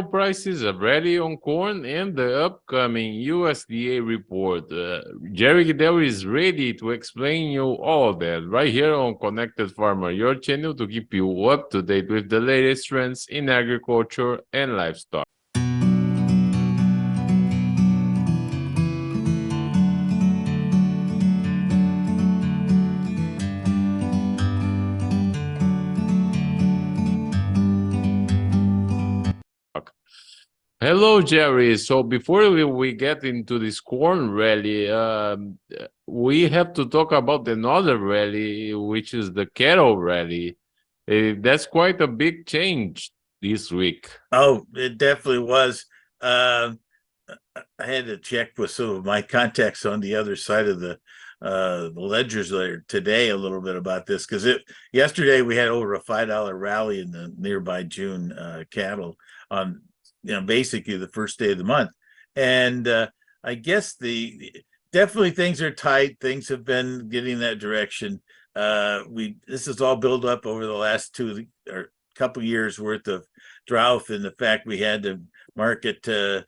prices are ready on corn and the upcoming USDA report. Jerry Gidel is ready to explain you all that right here on Connected Farmer, your channel to keep you up to date with the latest trends in agriculture and livestock. Hello, Jerry. So before we get into this corn rally, we have to talk about another rally, which is the cattle rally. That's quite a big change this week. Oh, it definitely was. I had to check with some of my contacts on the other side of the ledgers there today a little bit about this because yesterday we had over a $5 rally in the nearby June cattle on basically the first day of the month, and I guess definitely things are tight. Things have been getting that direction. This is all built up over the last couple years worth of drought, and the fact we had to market the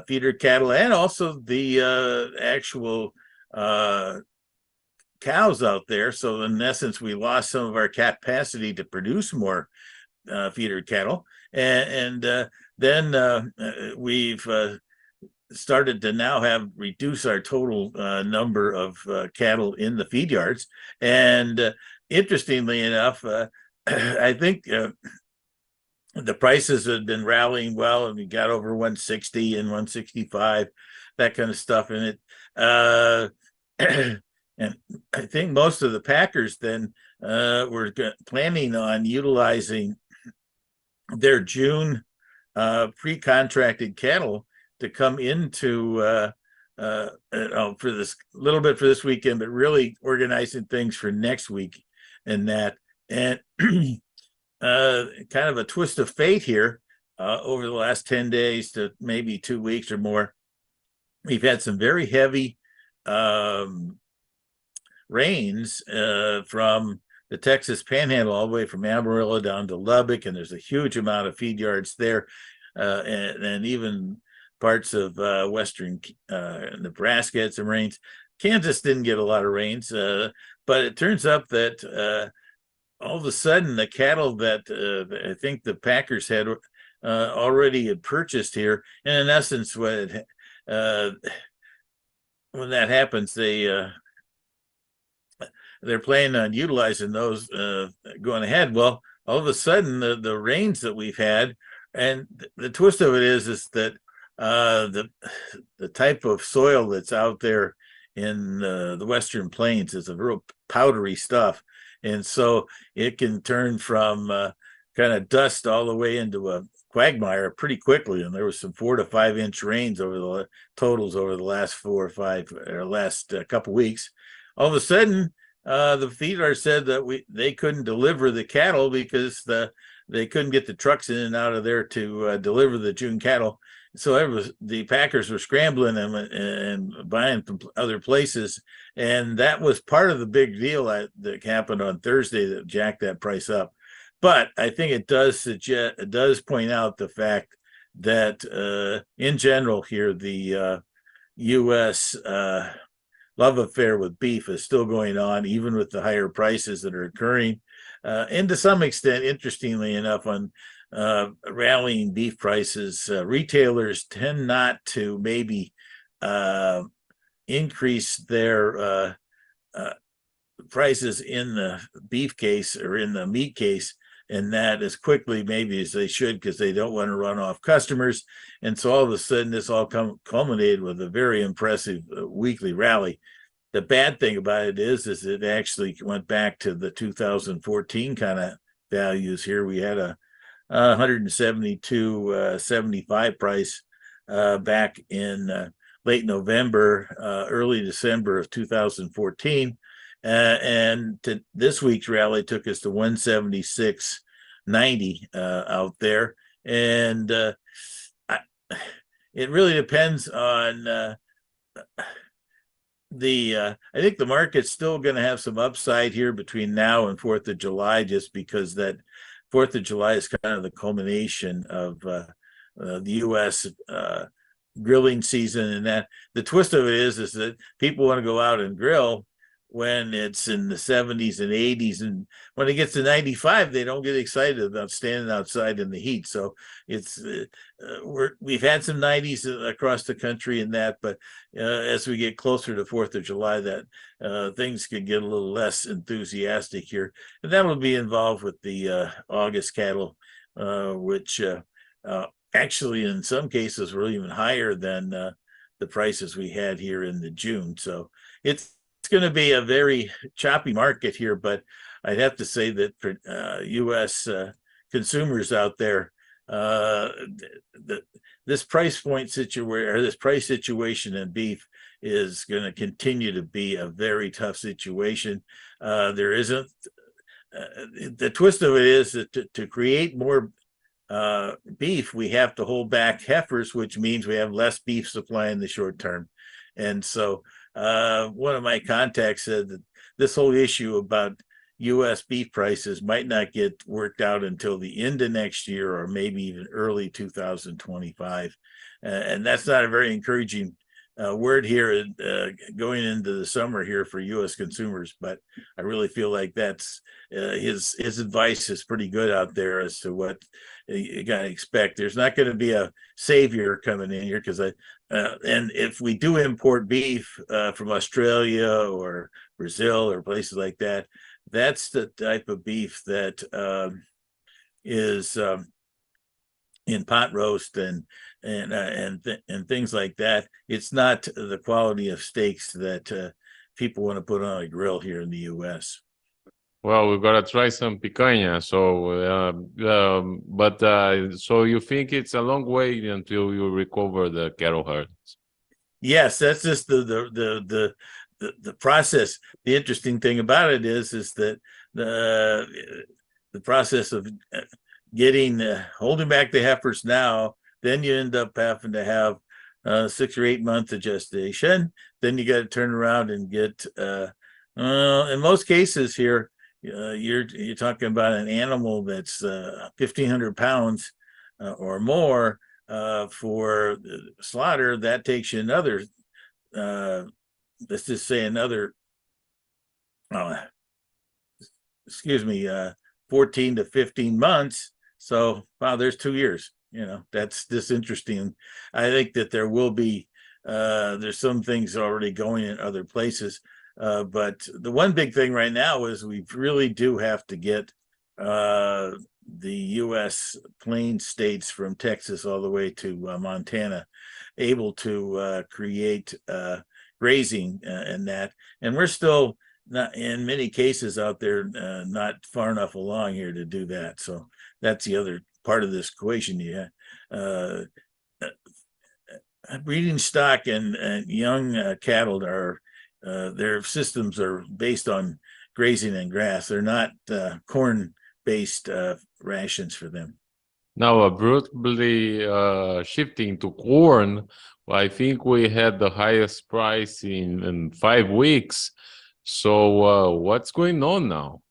feeder cattle and also the actual cows out there. So in essence, we lost some of our capacity to produce more feeder cattle, and then we've started to now reduce our total number of cattle in the feed yards. And interestingly enough, I think the prices have been rallying well, and we got over 160 and 165, that kind of stuff in it. And I think most of the packers then were planning on utilizing their June pre-contracted cattle to come into for this little bit for this weekend, but really organizing things for next week and that. And kind of a twist of fate here over the last 10 days to maybe 2 weeks or more. We've had some very heavy rains from the Texas Panhandle all the way from Amarillo down to Lubbock, and there's a huge amount of feed yards there, and even parts of western Nebraska had some rains. Kansas didn't get a lot of rains, but it turns up that all of a sudden the cattle that I think the packers had already had purchased here, and in essence, when that happens, they're planning on utilizing those going ahead. Well, all of a sudden, the rains that we've had, and the twist of it is that the type of soil that's out there in the Western Plains is a real powdery stuff, and so it can turn from kind of dust all the way into a quagmire pretty quickly. And there was some 4 to 5 inch rains over the totals over the last 4 or 5 or last couple weeks. All of a sudden, the feeder said that they couldn't deliver the cattle because they couldn't get the trucks in and out of there to deliver the June cattle. So the packers were scrambling and buying from other places, and that was part of the big deal that happened on Thursday that jacked that price up. But I think it does point out the fact that in general here the U.S. Love affair with beef is still going on, even with the higher prices that are occurring. And to some extent, interestingly enough, on rallying beef prices, retailers tend not to maybe increase their prices in the beef case or in the meat case, and that as quickly maybe as they should, because they don't want to run off customers. And so all of a sudden this all culminated with a very impressive weekly rally. The bad thing about it is it actually went back to the 2014 kind of values here. We had a 172.75 price back in late November, early December of 2014. And this week's rally took us to 176.90 out there. And it really depends on I think the market's still going to have some upside here between now and 4th of July, just because that 4th of July is kind of the culmination of the U.S. Grilling season, and that the twist of it is that people want to go out and grill when it's in the 70s and 80s, and when it gets to 95 they don't get excited about standing outside in the heat. So it's we've had some 90s across the country and that, but as we get closer to 4th of July, that things could get a little less enthusiastic here, and that will be involved with the August cattle, which actually in some cases were even higher than the prices we had here in the June. So it's going to be a very choppy market here, but I'd have to say that for U.S. Consumers out there, this price point situation, or this price situation in beef, is going to continue to be a very tough situation. There isn't the twist of it is that to create more beef, we have to hold back heifers, which means we have less beef supply in the short term. And so one of my contacts said that this whole issue about U.S. beef prices might not get worked out until the end of next year, or maybe even early 2025. And that's not a very encouraging word here going into the summer here for U.S. consumers. But I really feel like that's his advice is pretty good out there as to what you got to expect. There's not going to be a savior coming in here, because and if we do import beef from Australia or Brazil or places like that, that's the type of beef that is in pot roast and things like that. It's not the quality of steaks that people want to put on a grill here in the U.S. Well, we've got to try some picanha. So you think it's a long way until you recover the cattle herds? Yes, that's just the process. The interesting thing about it is that the process of getting holding back the heifers now, then you end up having to have 6 or 8 months of gestation. Then you got to turn around and get in most cases here, you're talking about an animal that's 1,500 pounds or more for slaughter. That takes you another let's just say another 14 to 15 months. So wow, there's 2 years. That's just interesting. I think that there will be there's some things already going in other places, but the one big thing right now is we really do have to get the U.S. plain states from Texas all the way to Montana able to create grazing and that, and we're still not in many cases out there not far enough along here to do that. So that's the other part of this equation. Breeding stock and young cattle are their systems are based on grazing and grass. They're not corn based rations for them. Now, abruptly shifting to corn, I think we had the highest price in 5 weeks. So what's going on now?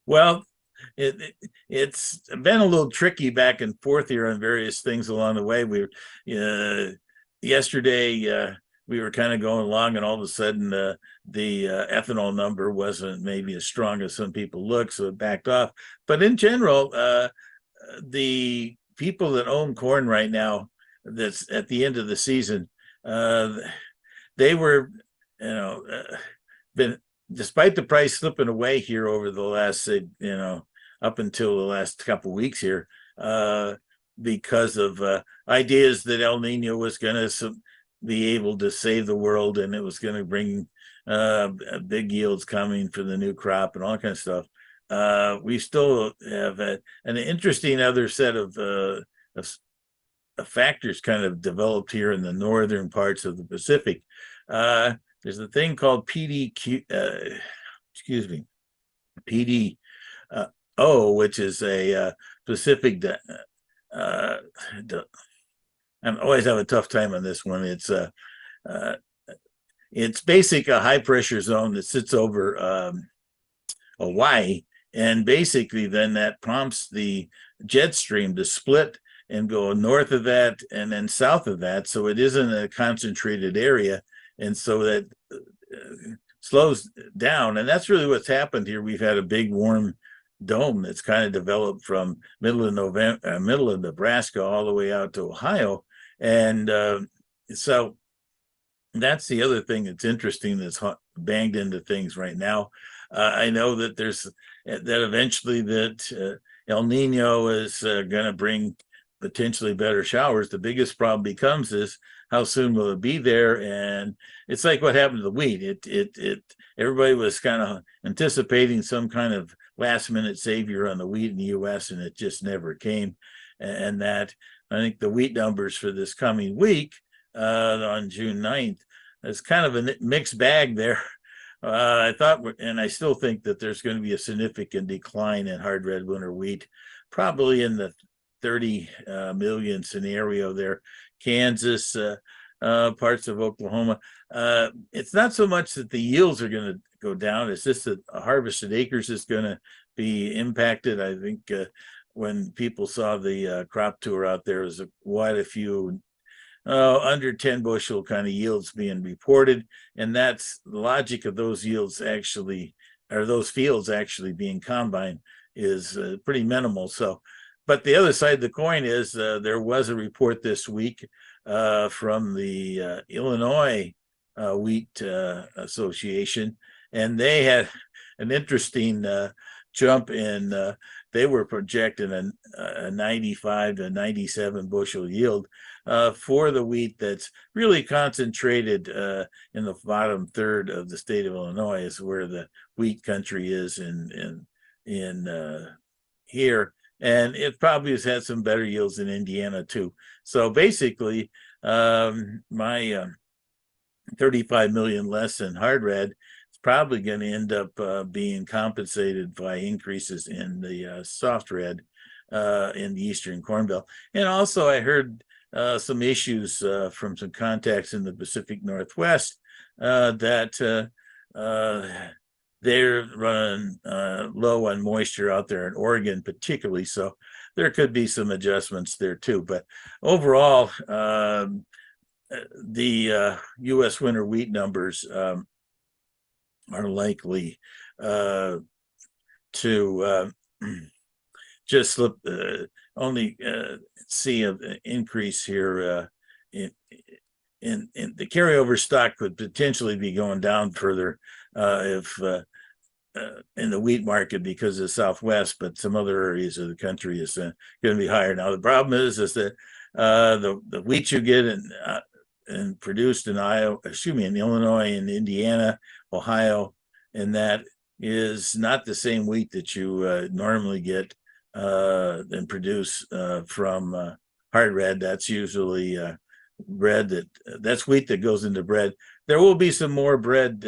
Well, it's been a little tricky back and forth here on various things along the way. Yesterday we were kind of going along, and all of a sudden the ethanol number wasn't maybe as strong as some people look, so it backed off. But in general, the people that own corn right now, that's at the end of the season, they were, been, despite the price slipping away here over the last, up until the last couple of weeks here, because of ideas that El Nino was going to be able to save the world, and it was going to bring big yields coming for the new crop and all kind of stuff. We still have an interesting other set of factors kind of developed here in the northern parts of the Pacific. There's a thing called PDO, which is a Pacific. I always have a tough time on this one. It's basically a high pressure zone that sits over Hawaii, And basically then that prompts the jet stream to split and go north of that and then south of that. So it isn't a concentrated area. And so that slows down. And that's really what's happened here. We've had a big warm dome that's kind of developed from middle of Nebraska all the way out to Ohio. And so that's the other thing that's interesting that's banged into things right now. I know that there's that eventually that El Nino is going to bring potentially better showers. The biggest problem becomes is how soon will it be there? And it's like what happened to the wheat. Everybody was kind of anticipating some kind of last minute savior on the wheat in the U.S. and it just never came. And that I think the wheat numbers for this coming week on June 9th is kind of a mixed bag there. I thought, and I still think that there's going to be a significant decline in hard red winter wheat, probably in the 30 million scenario there. Kansas, parts of Oklahoma. It's not so much that the yields are going to go down, it's just that harvested acres is going to be impacted. I think when people saw the crop tour out there, was quite a few under 10 bushel kind of yields being reported. And that's the logic of those yields actually, or those fields actually being combined is pretty minimal. So, but the other side of the coin is there was a report this week from the Illinois Wheat Association, and they had an interesting jump in, they were projecting a 95 to 97 bushel yield for the wheat that's really concentrated in the bottom third of the state of Illinois, is where the wheat country is in here. And it probably has had some better yields in Indiana too. So basically, my 35 million less in hard red is probably going to end up being compensated by increases in the soft red in the Eastern Corn Belt. And also I heard some issues from some contacts in the Pacific Northwest that they're running low on moisture out there in Oregon particularly. So there could be some adjustments there too. But overall, the U.S. winter wheat numbers are likely to just slip, only see an increase here in the carryover stock could potentially be going down further if in the wheat market because of the Southwest, but some other areas of the country is going to be higher. Now the problem is that the wheat you get in produced in in Illinois and Indiana, Ohio, and that is not the same wheat that you normally get and produce from hard red. That's usually bread that's wheat that goes into bread. There will be some more bread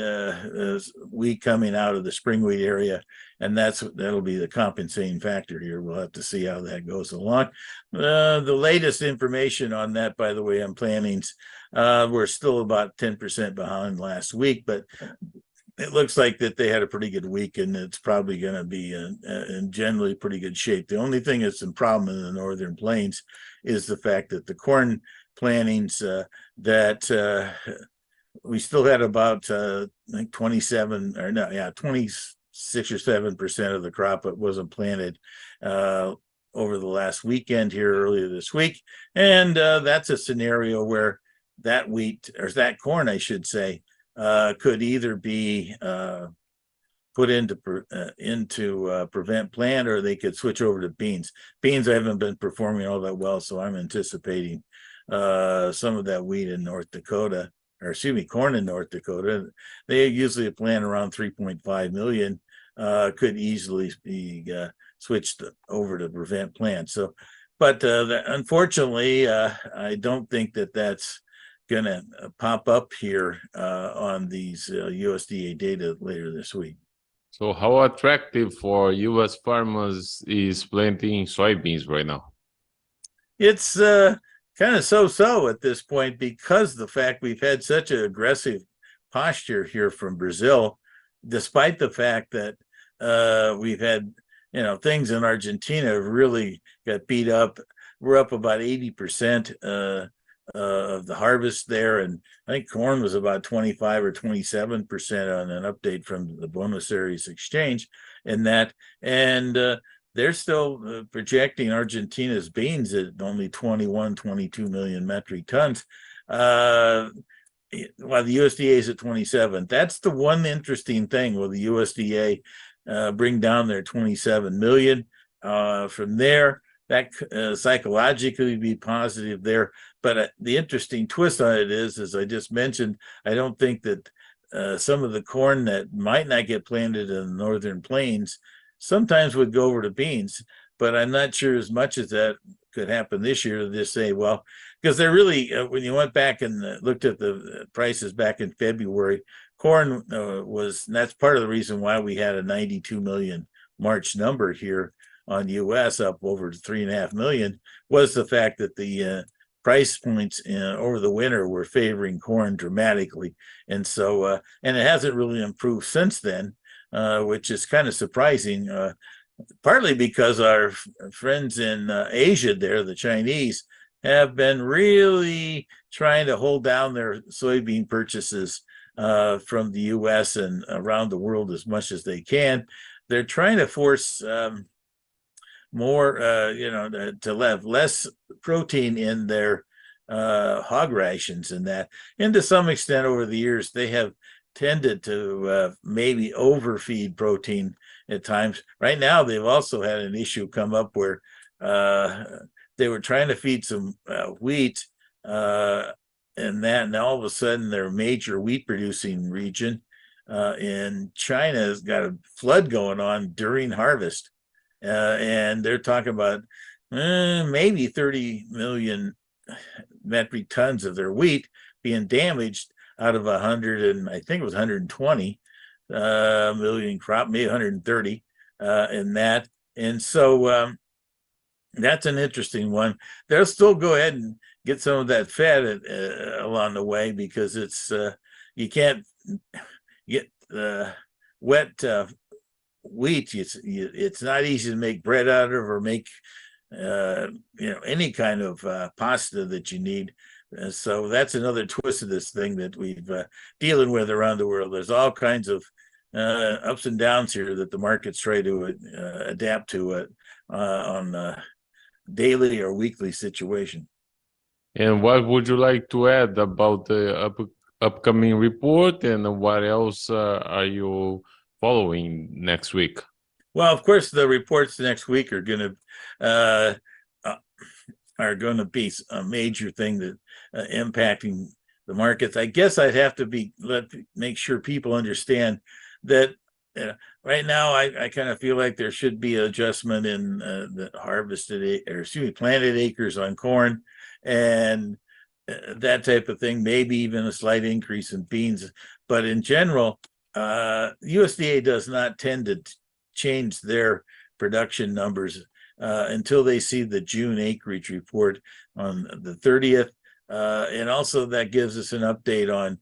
wheat coming out of the spring wheat area, and that'll be the compensating factor here. We'll have to see how that goes along. The latest information on that, by the way, on plantings, we're still about 10% behind last week, but it looks like that they had a pretty good week, and it's probably going to be in generally pretty good shape. The only thing that's a problem in the northern plains is the fact that the corn plantings that we still had about I think 26 or 7% of the crop that wasn't planted over the last weekend here earlier this week. And that's a scenario where that wheat, or that corn, I should say, could either be put into prevent plant, or they could switch over to beans. Beans haven't been performing all that well, so I'm anticipating some of that wheat in North Dakota, or excuse me, corn in North Dakota. They usually plant around 3.5 million, could easily be switched over to prevent plant. So, but unfortunately, I don't think that that's going to pop up here on these USDA data later this week. So how attractive for U.S. farmers is planting soybeans right now? It's kind of so-so at this point, because the fact we've had such an aggressive posture here from Brazil, despite the fact that we've had, things in Argentina have really got beat up. We're up about 80% of the harvest there, and I think corn was about 25 or 27% on an update from the Buenos Aires Exchange. In that, and they're still projecting Argentina's beans at only 21, 22 million metric tons. While the USDA is at 27. That's the one interesting thing. Will the USDA bring down their 27 million? From there, that psychologically be positive there. But the interesting twist on it is, as I just mentioned, I don't think that some of the corn that might not get planted in the northern plains sometimes would go over to beans. But I'm not sure as much as that could happen this year to just say, well, because they're really, when you went back and looked at the prices back in February, corn was, and that's part of the reason why we had a 92 million March number here on US, up over 3.5 million, was the fact that the price points over the winter were favoring corn dramatically. And so, and it hasn't really improved since then, which is kind of surprising, partly because our friends in Asia there, the Chinese, have been really trying to hold down their soybean purchases from the US and around the world as much as they can. They're trying to force more, to have less protein in their hog rations, and that. And to some extent over the years, they have tended to maybe overfeed protein at times. Right now, they've also had an issue come up where they were trying to feed some wheat, and all of a sudden their major wheat producing region in China has got a flood going on during harvest, and they're talking about maybe 30 million metric tons of their wheat being damaged out of 100, and I think it was 120 million crop, maybe 130 in that. And so that's an interesting one. They'll still go ahead and get some of that fed along the way, because it's you can't get wet wheat. It's not easy to make bread out of, or make any kind of pasta that you need. So that's another twist of this thing that we've dealing with around the world. There's all kinds of ups and downs here that the markets try to adapt to on daily or weekly situation. And what would you like to add about the upcoming report, and what else are you following next week? Well, of course, the reports next week are going to be a major thing that impacting the markets. I guess I'd have to make sure people understand that right now I kind of feel like there should be an adjustment in the planted acres on corn, and that type of thing. Maybe even a slight increase in beans, but in general, USDA does not tend to change their production numbers until they see the June acreage report on the 30th. And also that gives us an update on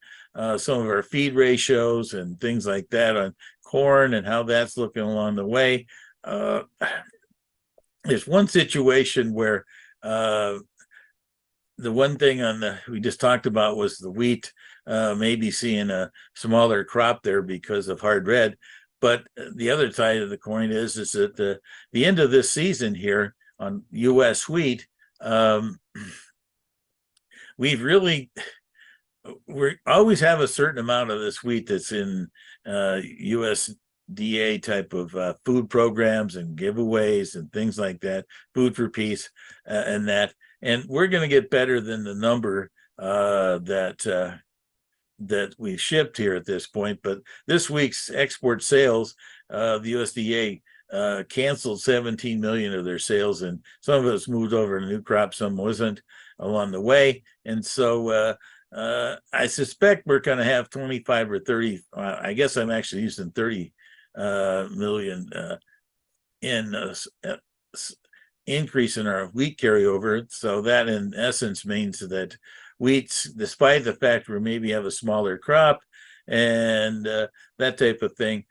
some of our feed ratios and things like that on corn and how that's looking along the way. There's one situation where the one thing we just talked about was the wheat maybe seeing a smaller crop there because of hard red. But the other side of the coin is that the end of this season here on U.S. wheat, we always have a certain amount of this wheat that's in USDA type of food programs and giveaways and things like that, food for peace and that. And we're going to get better than the number that we shipped here at this point. But this week's export sales, the USDA canceled 17 million of their sales, and some of it's moved over to new crop, some wasn't along the way. And so I suspect we're going to have 25 or 30, I guess I'm actually using 30 million in increase in our wheat carryover. So that in essence means that wheats, despite the fact we maybe have a smaller crop and that type of thing,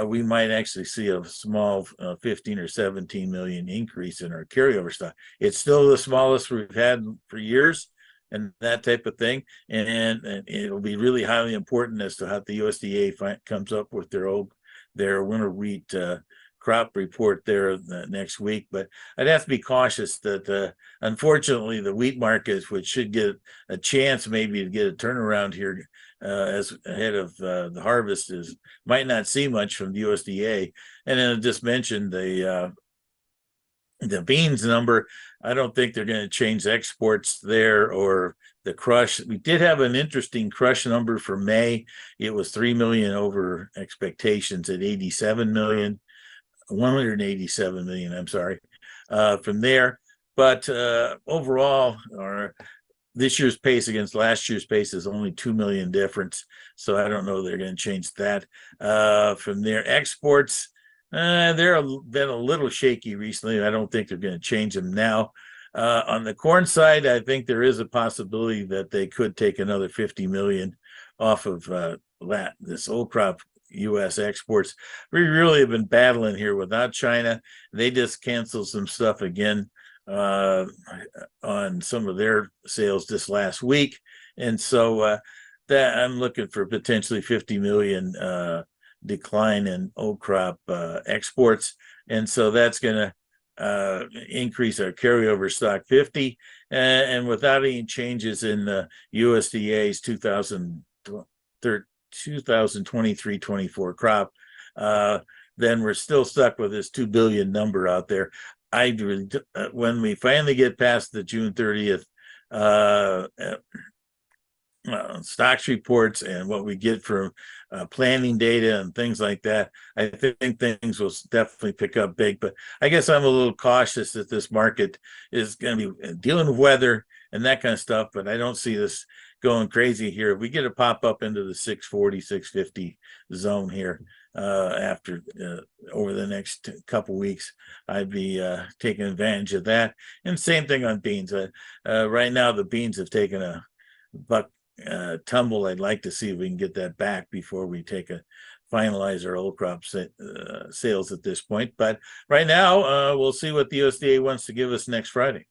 we might actually see a small 15 or 17 million increase in our carryover stock. It's still the smallest we've had for years and that type of thing. And it'll be really highly important as to how the USDA comes up with their winter wheat crop report there next week. But I'd have to be cautious that unfortunately the wheat markets, which should get a chance maybe to get a turnaround here as ahead of the harvest, might not see much from the USDA. And then I just mentioned the beans number. I don't think they're going to change exports there or the crush. We did have an interesting crush number for May. It was 3 million over expectations at 187 million, I'm sorry, from there. But overall, this year's pace against last year's pace is only 2 million difference. So I don't know they're going to change that. From there, exports, they're been a little shaky recently. I don't think they're going to change them now. On the corn side, I think there is a possibility that they could take another 50 million off of this old crop U.S. exports. We really have been battling here without China. They just canceled some stuff again on some of their sales this last week. And so that I'm looking for potentially 50 million decline in old crop exports. And so that's going to increase our carryover stock 50. And without any changes in the USDA's 2023-24 crop, then we're still stuck with this 2 billion number out there. When we finally get past the June 30th stocks reports and what we get from planning data and things like that, I think things will definitely pick up big. But I guess I'm a little cautious that this market is going to be dealing with weather and that kind of stuff, but I don't see this going crazy here. If we get a pop up into the 640, 650 zone here after over the next couple weeks, I'd be taking advantage of that. And same thing on beans. Right now, the beans have taken a buck tumble. I'd like to see if we can get that back before we finalize our old crop sales at this point. But right now, we'll see what the USDA wants to give us next Friday.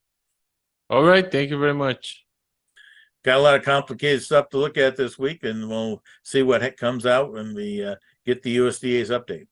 All right. Thank you very much. Got a lot of complicated stuff to look at this week, and we'll see what comes out when we get the USDA's update.